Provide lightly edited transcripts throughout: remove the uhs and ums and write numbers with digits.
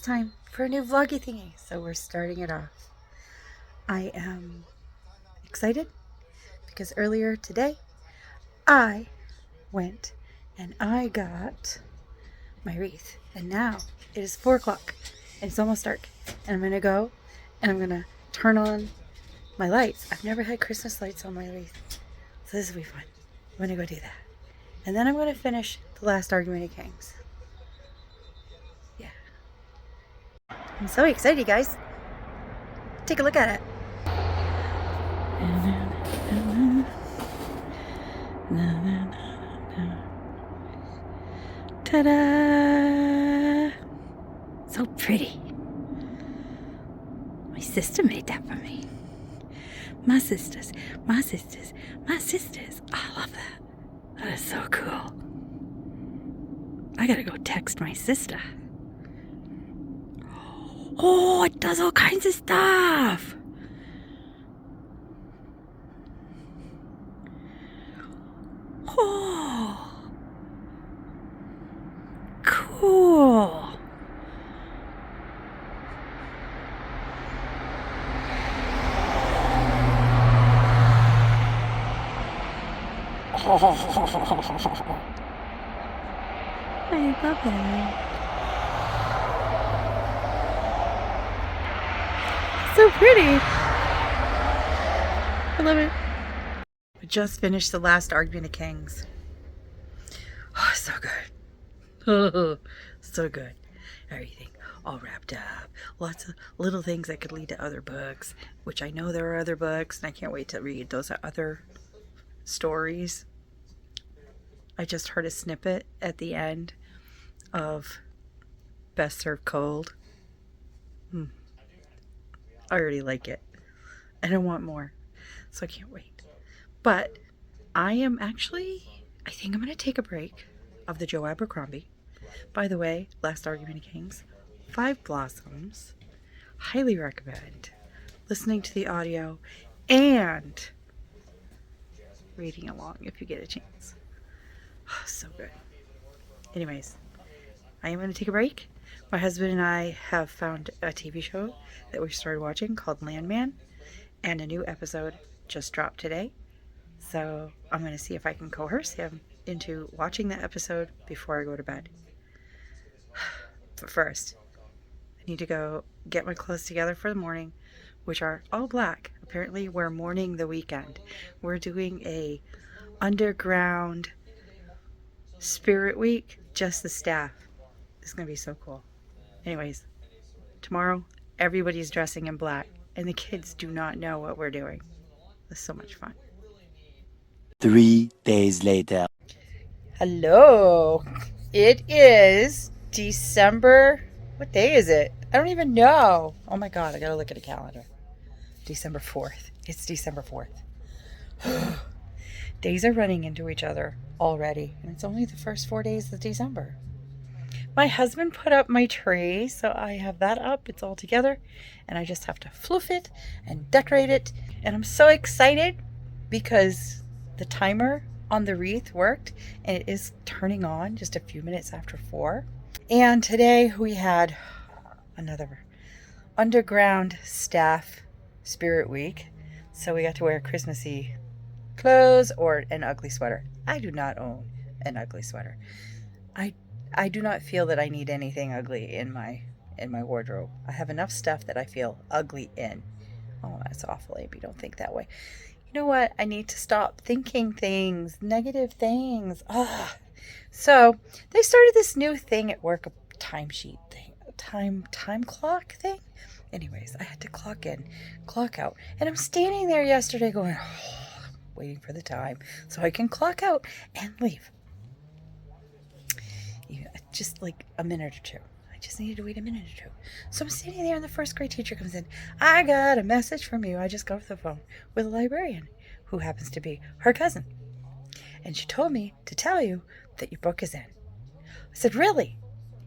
time for a new vloggy thingy. So we're starting it off. I am excited because earlier today I went and I got my wreath. And now it is 4 o'clock and it's almost dark. And I'm going to go and I'm going to turn on my lights. I've never had Christmas lights on my wreath. So this will be fun. I'm going to go do that. And then I'm going to finish the last argument of kings. Yeah. I'm so excited, guys. Take a look at it. Ta-da! So pretty. My sister made that for me. My sisters, my sisters, my sisters. I love that. That is so cool. I gotta go text my sister. Oh, it does all kinds of stuff. Oh, cool. Oh, I love it. So pretty. I love it. I just finished the last argument of kings. Oh, so good. Oh, so good. Everything all wrapped up. Lots of little things that could lead to other books, which I know there are other books, and I can't wait to read those other stories. I just heard a snippet at the end of Best Served Cold. I already like it. And I want more. So I can't wait. But I am actually, I think I'm going to take a break of the Joe Abercrombie. By the way, Last Argument of Kings, 5 Blossoms. Highly recommend listening to the audio and reading along if you get a chance. Oh, so good. Anyways, I am going to take a break. My husband and I have found a TV show that we started watching called Landman, and a new episode just dropped today. So I'm going to see if I can coerce him into watching the episode before I go to bed. But first, I need to go get my clothes together for the morning, which are all black. Apparently we're mourning the weekend. We're doing a underground spirit week, just the staff. It's going to be so cool. Anyways, tomorrow everybody's dressing in black and the kids do not know what we're doing. It's so much fun. 3 days later. Hello. It is December. What day is it? I don't even know. Oh my God, I gotta look at a calendar. December 4th. It's December 4th. Days are running into each other already, and it's only the first 4 days of December. My husband put up my tree, so I have that up. It's all together, and I just have to floof it and decorate it. And I'm so excited because the timer on the wreath worked, and it is turning on just a few minutes after 4. And today we had another underground staff spirit week, so we got to wear Christmassy clothes or an ugly sweater. I do not own an ugly sweater. I do not feel that I need anything ugly in my wardrobe. I have enough stuff that I feel ugly in. Oh, that's awful, Amy. Don't think that way. You know what? I need to stop thinking things, negative things. Ugh. So they started this new thing at work, a timesheet thing, a time clock thing. Anyways, I had to clock in, clock out, and I'm standing there yesterday going, waiting for the time so I can clock out and leave. Just like a minute or two. I just needed to wait a minute or two. So I'm sitting there and the first grade teacher comes in. I got a message from you. I just got off the phone with a librarian who happens to be her cousin. And she told me to tell you that your book is in. I said, really?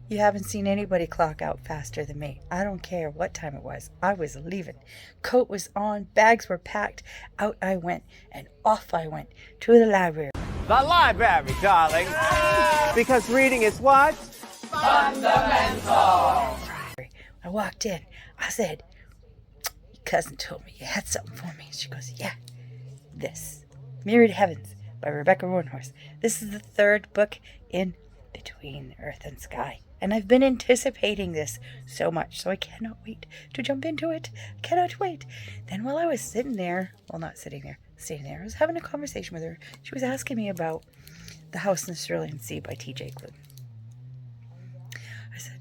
You haven't seen anybody clock out faster than me. I don't care what time it was. I was leaving. Coat was on. Bags were packed. Out I went. And off I went to the library. The library, darling. Because reading is what? Fundamental. I walked in. I said, your cousin told me you had something for me. She goes, yeah, this. Mirrored Heavens by Rebecca Roanhorse. This is the third book in Between Earth and Sky. And I've been anticipating this so much, so I cannot wait to jump into it. I cannot wait. Then while I was sitting there, well, not sitting there, standing there, I was having a conversation with her. She was asking me about The House in the Cerulean Sea by T.J. Klune. I said,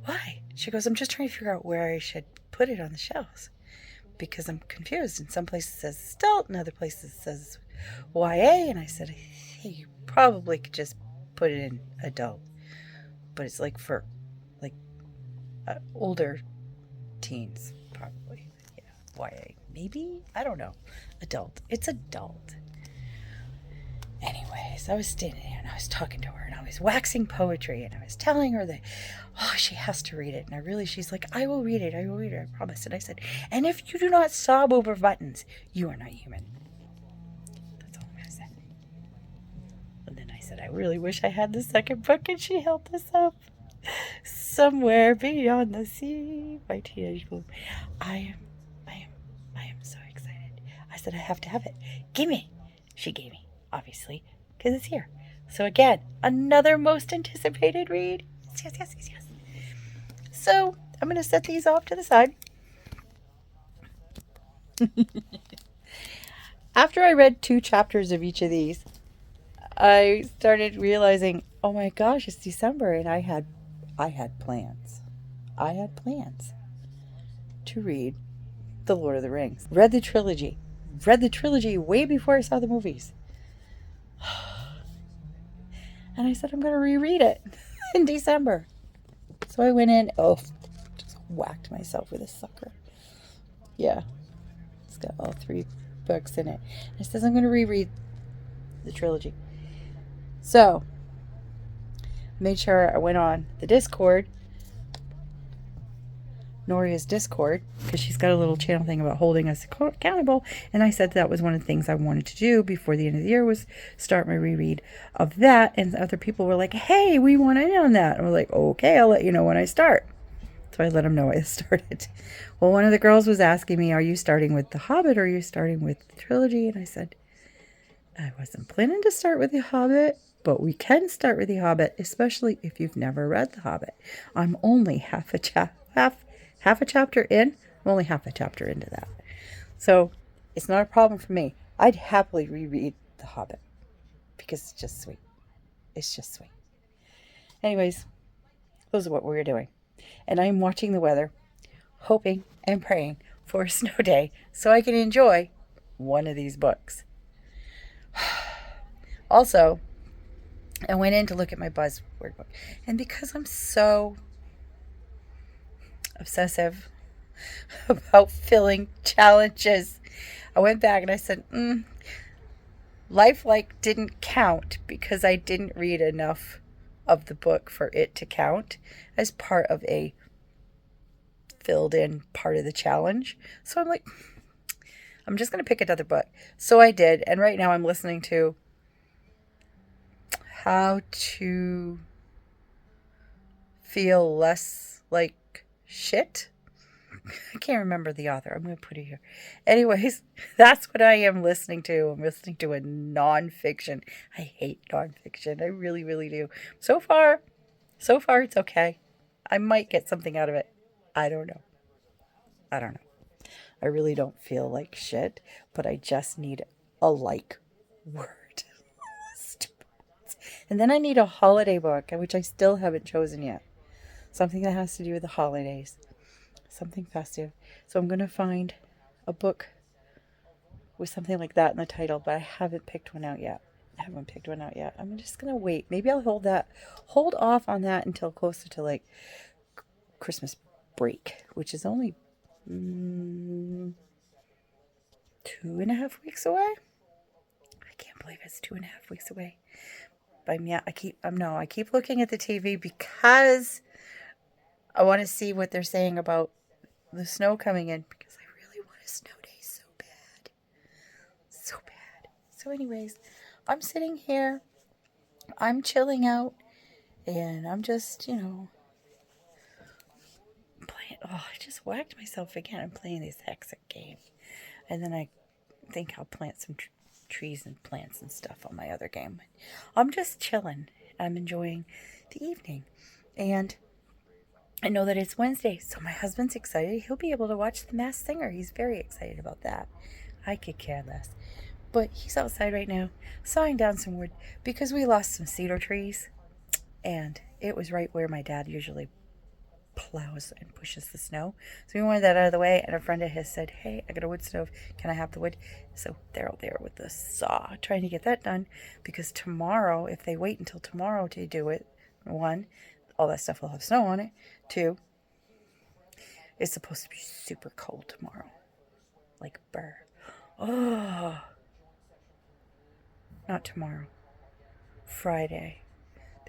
why? She goes, I'm just trying to figure out where I should put it on the shelves because I'm confused. In some places it says adult, in other places it says YA. And I said, hey, you probably could just put it in adult. But it's like for like older teens, probably. Yeah, YA. Maybe? I don't know. Adult. It's adult. Anyways, I was standing there and I was talking to her and I was waxing poetry and I was telling her that, oh, she has to read it. And she's like, I will read it, I promise. And I said, and if you do not sob over buttons, you are not human. That's all I'm going to say. And then I said, I really wish I had the second book, and she held this up. Somewhere Beyond the Sea by T.J. Klune. I am so excited. I said, I have to have it. Gimme. She gave me. Obviously, because it's here. So again, another most anticipated read. Yes. So I'm going to set these off to the side. After I read 2 chapters of each of these, I started realizing, oh my gosh, it's December, and I had plans. I had plans to read The Lord of the Rings. Read the trilogy way before I saw the movies. And I said, I'm going to reread it in December. So I went in. Oh, just whacked myself with a sucker. Yeah. It's got all 3 books in it. It says I'm going to reread the trilogy. So, made sure I went on the Discord, Noria's Discord, because she's got a little channel thing about holding us accountable, and I said that was one of the things I wanted to do before the end of the year was start my reread of that, and other people were like, hey, we want in on that, and we're like, okay, I'll let you know when I start. So I let them know I started. Well, one of the girls was asking me, are you starting with The Hobbit or are you starting with the trilogy? And I said, I wasn't planning to start with The Hobbit, but we can start with The Hobbit, especially if you've never read The Hobbit. I'm only half a chapter in. I'm only half a chapter into that. So it's not a problem for me. I'd happily reread The Hobbit because it's just sweet. It's just sweet. Anyways, those are what we're doing. And I'm watching the weather, hoping and praying for a snow day so I can enjoy one of these books. Also, I went in to look at my buzzword book. And because I'm so obsessive about filling challenges, I went back and I said, Lifelike didn't count because I didn't read enough of the book for it to count as part of a filled in part of the challenge. So I'm like, I'm just going to pick another book. So I did. And right now I'm listening to How to Feel Less Like Shit. I can't remember the author. I'm going to put it here. Anyways, that's what I am listening to. I'm listening to a nonfiction. I hate nonfiction. I really, really do. So far, it's okay. I might get something out of it. I don't know. I really don't feel like shit, but I just need a like word. And then I need a holiday book, which I still haven't chosen yet. Something that has to do with the holidays. Something festive. So I'm going to find a book with something like that in the title, but I haven't picked one out yet. I'm just going to wait. Maybe I'll hold off on that until closer to like Christmas break, which is only 2.5 weeks away. I can't believe it's 2.5 weeks away. But yeah, I keep looking at the TV because I want to see what they're saying about the snow coming in, because I really want a snow day so bad. So anyways, I'm sitting here, I'm chilling out, and I'm just, I just whacked myself again. I'm playing this Hexa game. And then I think I'll plant some trees and plants and stuff on my other game. I'm just chilling. I'm enjoying the evening. And I know that it's Wednesday, so my husband's excited. He'll be able to watch The Masked Singer. He's very excited about that. I could care less. But he's outside right now, sawing down some wood because we lost some cedar trees. And it was right where my dad usually plows and pushes the snow. So we wanted that out of the way, and a friend of his said, hey, I got a wood stove. Can I have the wood? So they're out there with the saw trying to get that done, because tomorrow, if they wait until tomorrow to do it, one, all that stuff will have snow on it. Two, it's supposed to be super cold tomorrow. Like burr. Oh, not tomorrow. Friday.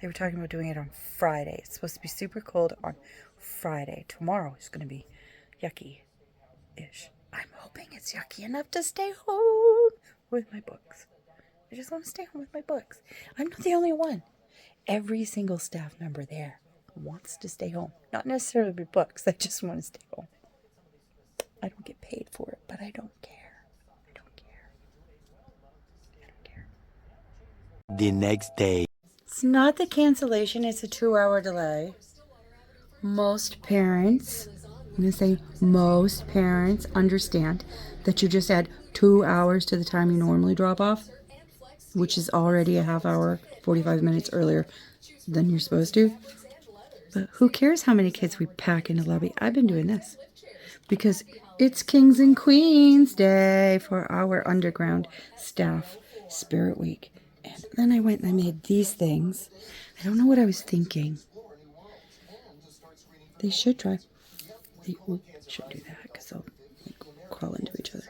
They were talking about doing it on Friday. It's supposed to be super cold on Friday. Tomorrow is going to be yucky-ish. I'm hoping it's yucky enough to stay home with my books. I just want to stay home with my books. I'm not the only one. Every single staff member there wants to stay home. Not necessarily with books. They just want to stay home. I don't get paid for it, but I don't care. I don't care. I don't care. The next day. It's not the cancellation, it's a 2-hour delay. Most parents, I'm going to say most parents understand that you just add 2 hours to the time you normally drop off, which is already a half hour, 45 minutes earlier than you're supposed to. But who cares how many kids we pack in the lobby? I've been doing this because it's Kings and Queens Day for our underground staff Spirit Week. And then I went and I made these things. I don't know what I was thinking. They should try. They should do that because they'll crawl into each other.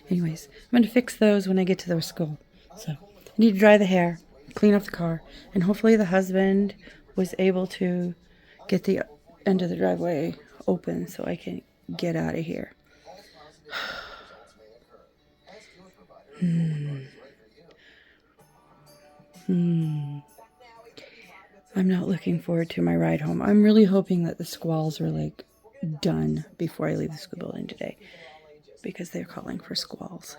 Anyways, I'm going to fix those when I get to their school. So I need to dry the hair, clean up the car, and hopefully the husband was able to get the end of the driveway open so I can get out of here. I'm not looking forward to my ride home. I'm really hoping that the squalls are like done before I leave the school building today, because they're calling for squalls.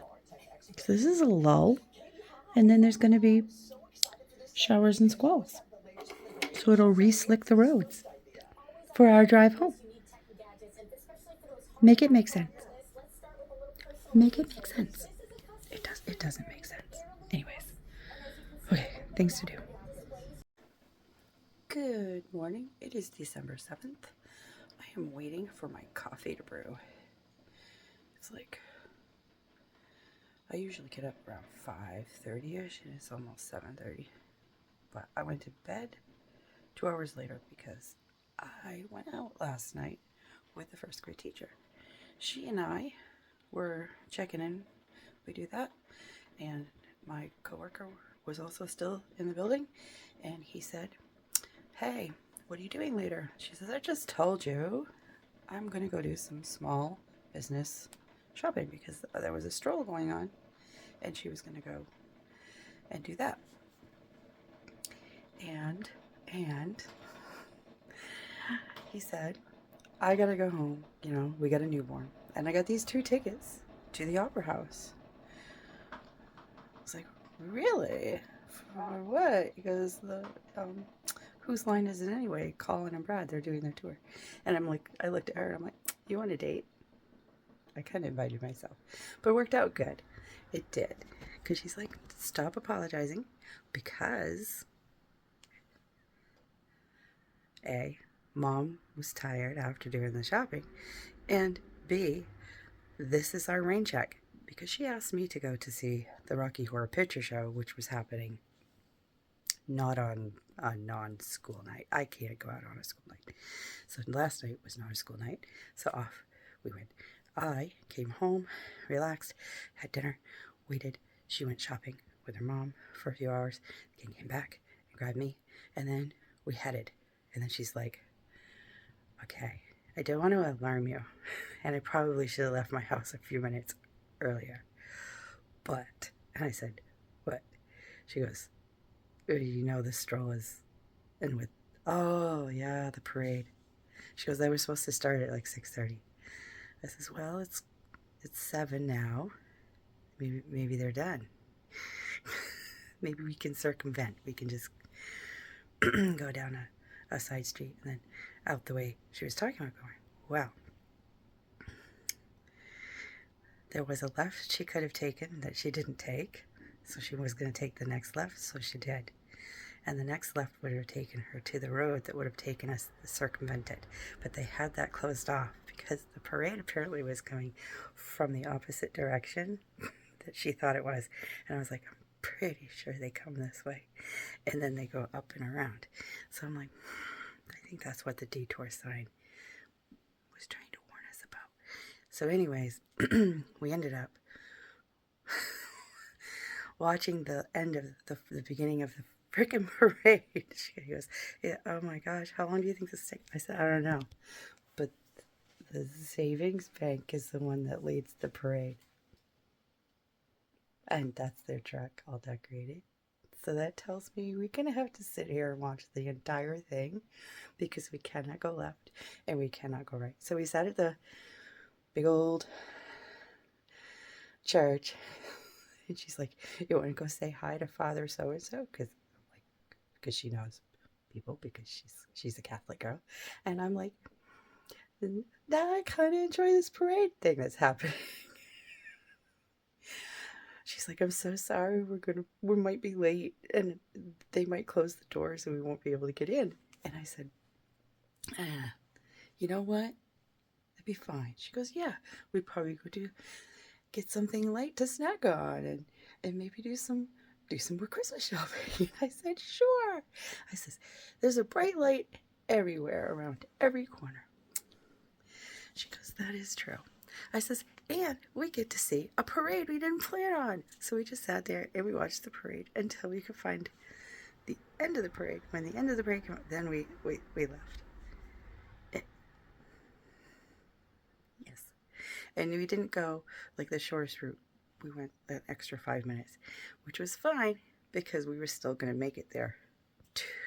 So this is a lull, and then there's going to be showers and squalls. So it'll re-slick the roads for our drive home. Make it make sense. Make it make sense. It doesn't make sense. Anyways. Okay, things to do. Good morning. It is December 7th. I am waiting for my coffee to brew. It's like, I usually get up around 5:30ish, and it's almost 7:30. But I went to bed 2 hours later because I went out last night with the first grade teacher. She and I were checking in. We do that. And my coworker was also still in the building, and he said, hey, what are you doing later? She says, I just told you I'm going to go do some small business shopping because there was a stroll going on, and she was going to go and do that. And he said, I got to go home. You know, we got a newborn. And I got these 2 tickets to the Opera House. I was like, really? For what? Because the, whose line is it anyway? Colin and Brad, they're doing their tour. And I'm like, I looked at her and I'm like, you want a date? I kind of invited myself. But it worked out good. It did. Because she's like, stop apologizing. Because A, Mom was tired after doing the shopping. And B, this is our rain check. Because she asked me to go to see the Rocky Horror Picture Show, which was happening not on a non-school night. I can't go out on a school night. So last night was not a school night. So off we went. I came home, relaxed, had dinner, waited. She went shopping with her mom for a few hours, then came back and grabbed me, and then we headed. And then she's like, okay, I don't want to alarm you, and I probably should have left my house a few minutes earlier. But, and I said, what? She goes, you know the stroll is, and with, oh yeah, the parade. She goes, I was supposed to start at like 6:30. I says, well, it's 7 now. Maybe they're done. Maybe we can circumvent. We can just go down a side street and then out the way she was talking about going. Well, there was a left she could have taken that she didn't take. So she was going to take the next left, so she did. And the next left would have taken her to the road that would have taken us circumvented. But they had that closed off because the parade apparently was coming from the opposite direction that she thought it was. And I was like, I'm pretty sure they come this way. And then they go up and around. So I'm like, I think that's what the detour sign was trying to warn us about. So anyways, we ended up watching the end of the beginning of the freaking parade. She goes, yeah, oh my gosh, how long do you think this takes? I said, I don't know. But the savings bank is the one that leads the parade. And that's their truck all decorated. So that tells me we're going to have to sit here and watch the entire thing because we cannot go left and we cannot go right. So we sat at the big old church and she's like, you want to go say hi to Father so-and-so? Because she knows people because she's a Catholic girl. And I'm like, I kind of enjoy this parade thing that's happening. She's like, I'm so sorry, we might be late and they might close the doors and we won't be able to get in. And I said, you know what? It'd be fine. She goes, yeah, we'd probably go get something light to snack on and maybe do some more Christmas shopping. I said, sure. I says, there's a bright light everywhere around every corner. She goes, that is true. I says, and we get to see a parade we didn't plan on. So we just sat there and we watched the parade until we could find the end of the parade. When the end of the parade came out, then we left. Yes. And we didn't go like the shortest route. We went an extra 5 minutes, which was fine because we were still going to make it there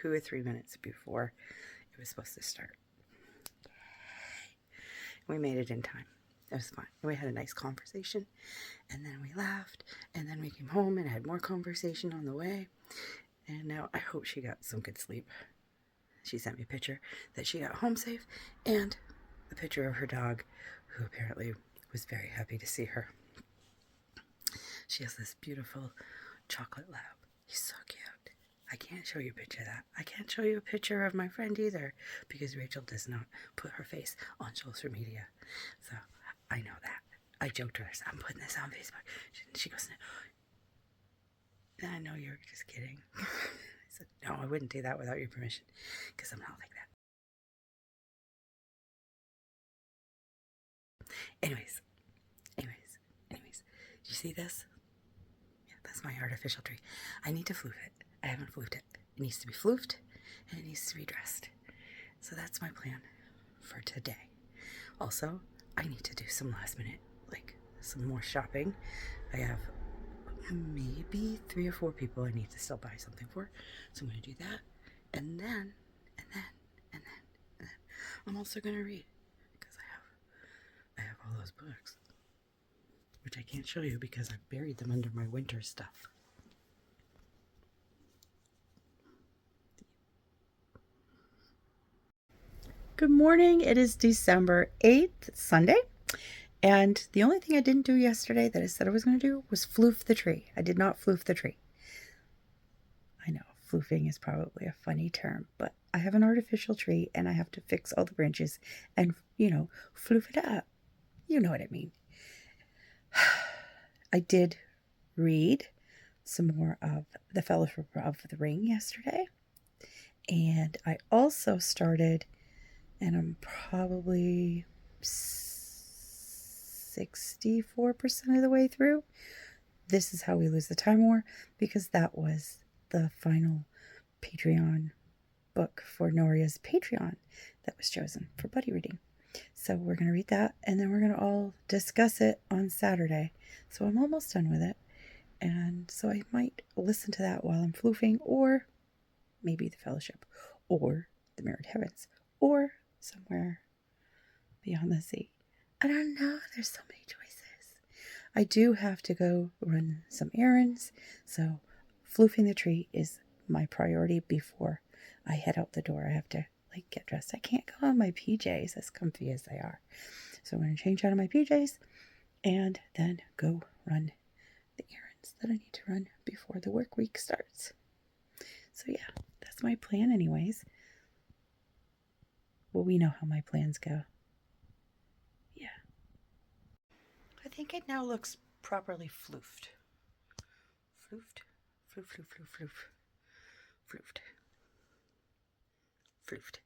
2 or 3 minutes before it was supposed to start. We made it in time. It was fun. We had a nice conversation, and then we laughed, and then we came home and had more conversation on the way, and now I hope she got some good sleep. She sent me a picture that she got home safe, and a picture of her dog, who apparently was very happy to see her. She has this beautiful chocolate lab. He's so cute. I can't show you a picture of that. I can't show you a picture of my friend either, because Rachel does not put her face on social media. So I know that. I joked with her, I'm putting this on Facebook. She goes, I know you're just kidding. I said, no, I wouldn't do that without your permission, because I'm not like that. Anyways. You see this? Yeah, that's my artificial tree. I need to floof it. I haven't floofed it. It needs to be floofed, and it needs to be dressed. So that's my plan for today. Also, I need to do some last minute, like some more shopping. I have maybe 3 or 4 people I need to still buy something for. So I'm going to do that. And then, I'm also going to read because I have all those books, which I can't show you because I've buried them under my winter stuff. Good morning. It is December 8th, Sunday. And the only thing I didn't do yesterday that I said I was going to do was floof the tree. I did not floof the tree. I know, floofing is probably a funny term, but I have an artificial tree and I have to fix all the branches and, floof it up. You know what I mean. I did read some more of The Fellowship of the Ring yesterday. And I also started, and I'm probably 64% of the way through, This Is How We Lose the Time War, because that was the final Patreon book for Noria's Patreon that was chosen for buddy reading. So we're going to read that, and then we're going to all discuss it on Saturday. So I'm almost done with it. And so I might listen to that while I'm floofing, or maybe The Fellowship, or The Mirrored Heavens, or somewhere beyond the sea. I don't know. There's so many choices. I do have to go run some errands. So floofing the tree is my priority before I head out the door. I have to get dressed. I can't go in my PJs as comfy as they are. So I'm going to change out of my PJs and then go run the errands that I need to run before the work week starts. So yeah, that's my plan anyways. Well, we know how my plans go. Yeah. I think it now looks properly floofed. Floofed? Floof, floof, floof, floof. Floofed. Floofed.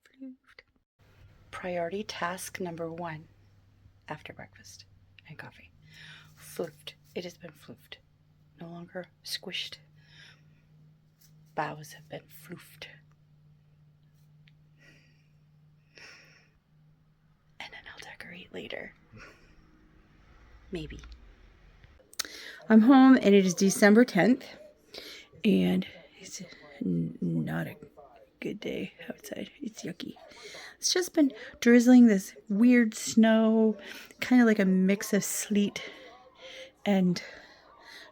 Floofed. Priority task number 1 after breakfast and coffee. Floofed. It has been floofed. No longer squished. Boughs have been floofed. And then I'll decorate later. Maybe. I'm home and it is December 10th. And it's not a good day outside. It's yucky. It's just been drizzling this weird snow, kind of like a mix of sleet and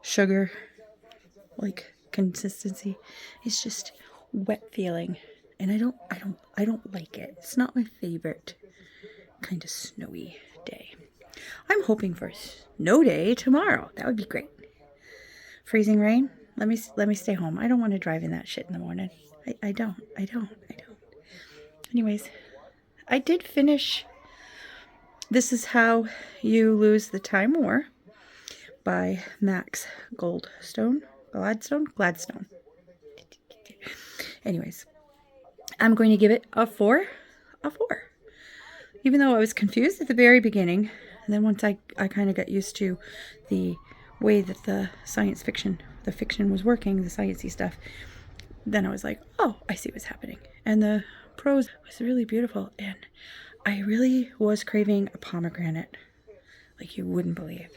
sugar, like consistency. It's just wet feeling, and I don't like it. It's not my favorite kind of snowy day. I'm hoping for snow day tomorrow. That would be great. Freezing rain. Let me stay home. I don't want to drive in that shit in the morning. I don't. Anyways, I did finish This Is How You Lose the Time War by Max Gladstone. Anyways, I'm going to give it a 4. Even though I was confused at the very beginning, and then once I kind of got used to the way that the fiction was working, the sciencey stuff, then I was like, oh, I see what's happening. And the prose was really beautiful, and I really was craving a pomegranate, like you wouldn't believe.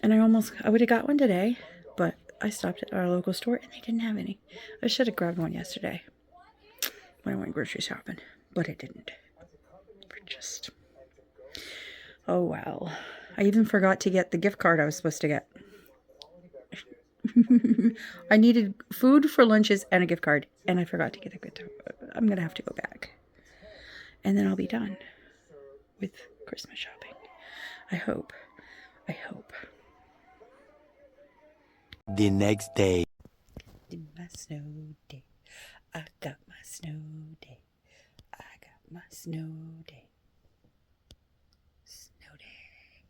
And I would have got one today, but I stopped at our local store and they didn't have any. I should have grabbed one yesterday when I went grocery shopping, but I didn't. Oh well. I even forgot to get the gift card I was supposed to get. I needed food for lunches and a gift card, and I forgot to get a gift card. I'm going to have to go back. And then I'll be done with Christmas shopping. I hope. The next day. Did my snow day. I got my snow day. I got my snow day. Snow day.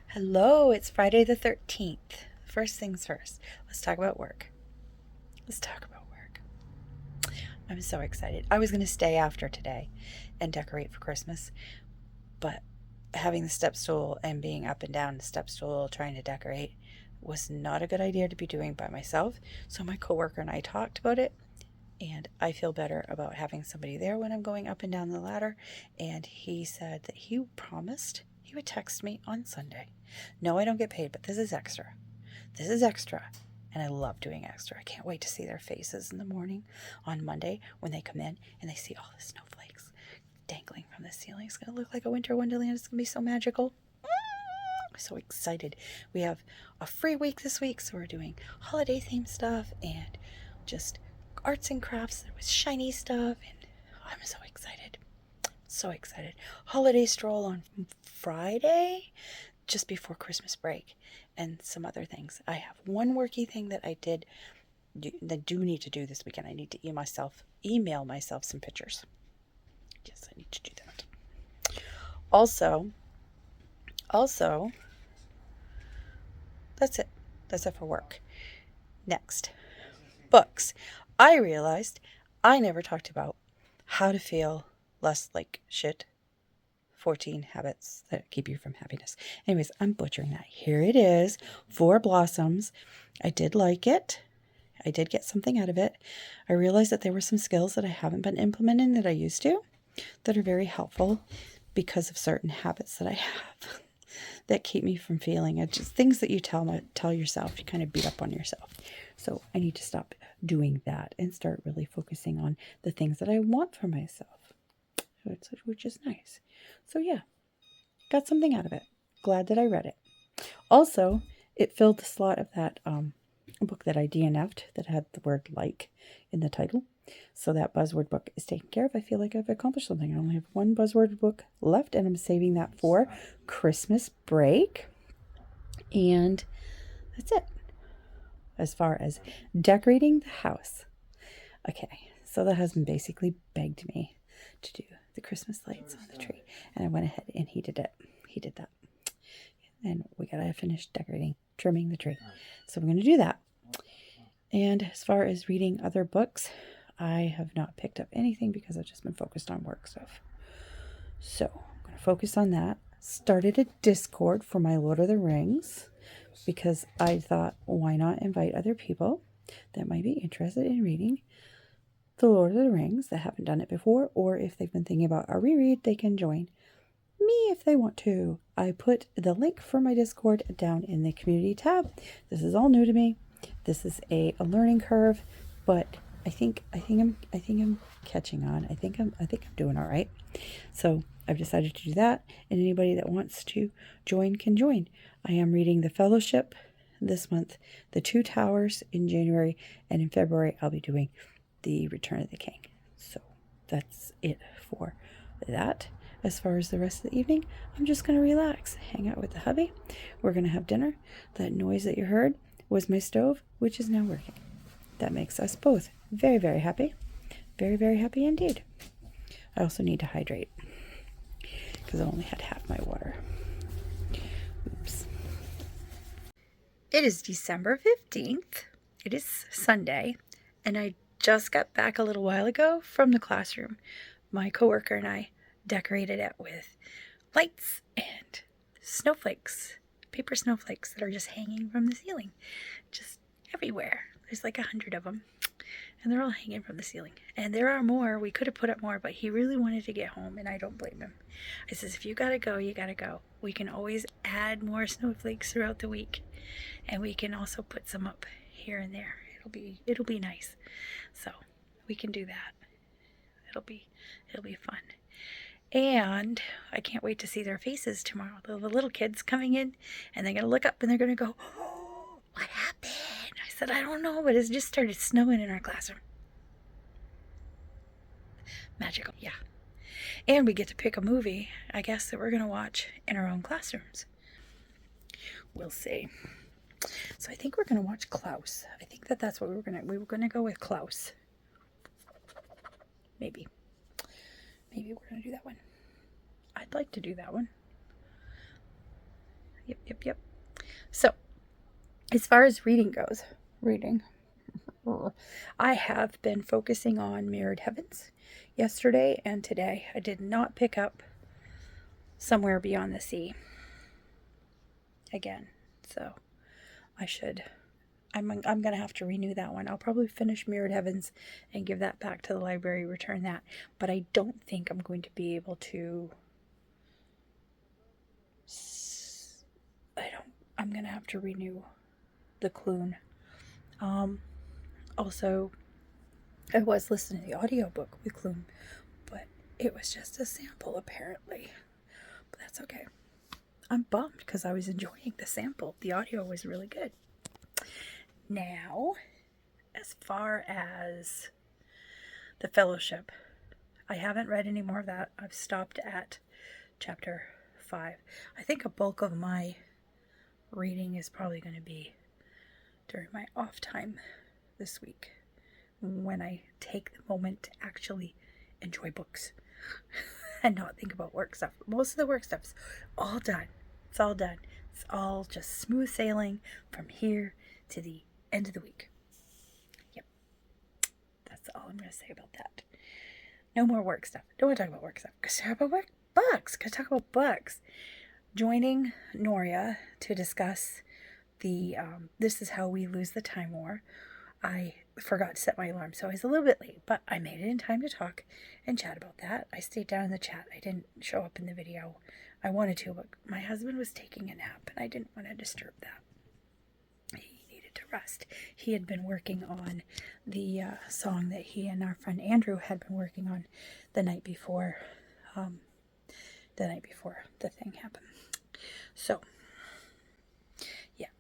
Hello, it's Friday the 13th. First things first, let's talk about work. I'm so excited. I was going to stay after today and decorate for Christmas, but having the step stool and being up and down the step stool trying to decorate was not a good idea to be doing by myself. So my coworker and I talked about it, and I feel better about having somebody there when I'm going up and down the ladder. And he said that he promised he would text me on Sunday. No, I don't get paid, but this is extra. And I love doing extra. I can't wait to see their faces in the morning on Monday when they come in and they see all the snowflakes dangling from the ceiling. It's going to look like a winter wonderland. It's going to be so magical. I'm so excited. We have a free week this week, so we're doing holiday themed stuff and just arts and crafts with shiny stuff. And I'm so excited. Holiday stroll on Friday, just before Christmas break, and some other things. I have one worky thing that I do need to do this weekend. I need to email myself some pictures. Yes, I need to do that. Also, that's it. That's it for work. Next, books. I realized I never talked about how to feel less like shit. 14 habits that keep you from happiness. Anyways, I'm butchering that. Here it is. 4 blossoms. I did like it. I did get something out of it. I realized that there were some skills that I haven't been implementing that I used to, that are very helpful because of certain habits that I have that keep me from feeling it. Just things that you tell yourself. You kind of beat up on yourself. So I need to stop doing that and start really focusing on the things that I want for myself, which is nice. So yeah, got something out of it. Glad that I read it. Also, it filled the slot of that book that I DNF'd that had the word like in the title. So that buzzword book is taken care of. I feel like I've accomplished something. I only have one buzzword book left, and I'm saving that for Christmas break. And that's it. As far as decorating the house. Okay, so the husband basically begged me to do the Christmas lights on the tree. And I went ahead and he did it. He did that. And we got to finish decorating, trimming the tree. So we're going to do that. And as far as reading other books, I have not picked up anything because I've just been focused on work stuff. So I'm going to focus on that. Started a Discord for my Lord of the Rings because I thought, why not invite other people that might be interested in reading the Lord of the Rings that haven't done it before, or if they've been thinking about a reread, they can join me if they want to. I put the link for my Discord down in the community tab. This is all new to me. This is a learning curve, but I think I'm catching on. I think I'm doing all right. So I've decided to do that, and anybody that wants to join can join. I am reading The Fellowship this month, The Two Towers in January, and in February I'll be doing The Return of the King. So that's it for that. As far as the rest of the evening, I'm just going to relax, hang out with the hubby. We're going to have dinner. That noise that you heard was my stove, which is now working. That makes us both very, very happy. Very, very happy indeed. I also need to hydrate because I only had half my water. Oops. It is December 15th. It is Sunday, and I just got back a little while ago from the classroom. My coworker and I decorated it with lights and snowflakes, paper snowflakes that are just hanging from the ceiling, just everywhere. There's like 100 of them, and they're all hanging from the ceiling. And there are more. We could have put up more, but he really wanted to get home, and I don't blame him. I says, if you gotta go, you gotta go. We can always add more snowflakes throughout the week, and we can also put some up here and there. It'll be nice. So we can do that. It'll be fun. And I can't wait to see their faces tomorrow. The little kids coming in, and they're going to look up and they're going to go, oh, what happened? I said, I don't know, but it just started snowing in our classroom. Magical, yeah. And we get to pick a movie, I guess, that we're going to watch in our own classrooms. We'll see. So I think we're going to watch Klaus. I think that's what we were going to go with Klaus. Maybe we're going to do that one. I'd like to do that one. Yep. So, as far as reading goes, I have been focusing on Mirrored Heavens yesterday and today. I did not pick up Somewhere Beyond the Sea again. So, I should. I'm going to have to renew that one. I'll probably finish Mirrored Heavens and give that back to the library, return that. But I don't think I'm going to be able to... I'm going to have to renew the Clune. Also, I was listening to the audiobook with Clune, but it was just a sample apparently. But that's okay. I'm bummed because I was enjoying the sample. The audio was really good. Now, as far as The Fellowship, I haven't read any more of that. I've stopped at chapter 5. I think a bulk of my reading is probably going to be during my off time this week, when I take the moment to actually enjoy books and not think about work stuff. Most of the work stuff's all done. It's all done. It's all just smooth sailing from here to the end of the week. Yep. That's all I'm going to say about that. No more work stuff. Don't want to talk about work stuff. Because talk about books. Because talk about books. Joining Noria to discuss the This Is How We Lose the Time War. I forgot to set my alarm, so I was a little bit late, but I made it in time to talk and chat about that. I stayed down in the chat. I didn't show up in the video. I wanted to, but my husband was taking a nap, and I didn't want to disturb that. He needed to rest. He had been working on the song that he and our friend Andrew had been working on the night before the thing happened. So, yeah,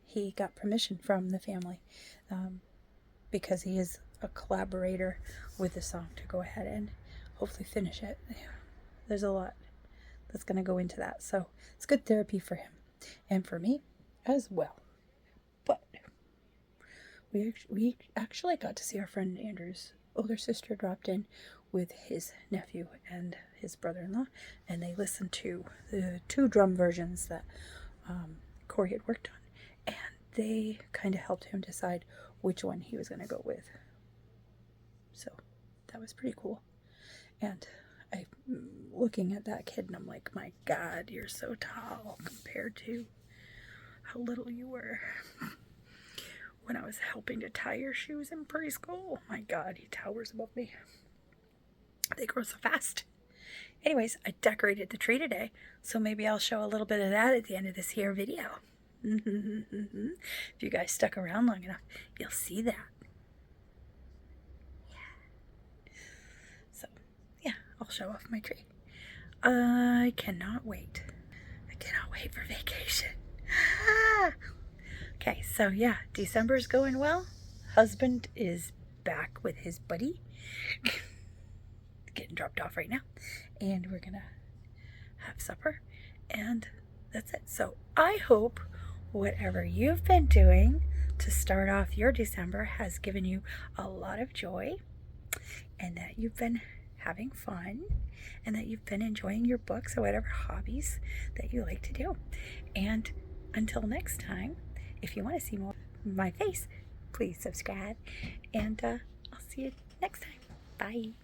he got permission from the family because he is a collaborator with the song to go ahead and hopefully finish it. There's a lot that's going to go into that, so it's good therapy for him and for me as well. But we actually got to see our friend Andrew's older sister dropped in with his nephew and his brother-in-law, and they listened to the 2 drum versions that Corey had worked on, and they kind of helped him decide which one he was going to go with. So that was pretty cool. And I'm looking at that kid and I'm like, my God, you're so tall compared to how little you were when I was helping to tie your shoes in preschool. My God, he towers above me. They grow so fast. Anyways, I decorated the tree today, so maybe I'll show a little bit of that at the end of this here video. If you guys stuck around long enough, you'll see that. So, yeah, I'll show off my tree. I cannot wait. I cannot wait for vacation. Okay, so yeah, December's going well. Husband is back with his buddy. Getting dropped off right now. And we're gonna have supper. And that's it. So I hope whatever you've been doing to start off your December has given you a lot of joy, and that you've been having fun, and that you've been enjoying your books or whatever hobbies that you like to do. And until next time, if you want to see more of my face, please subscribe, and I'll see you next time. Bye.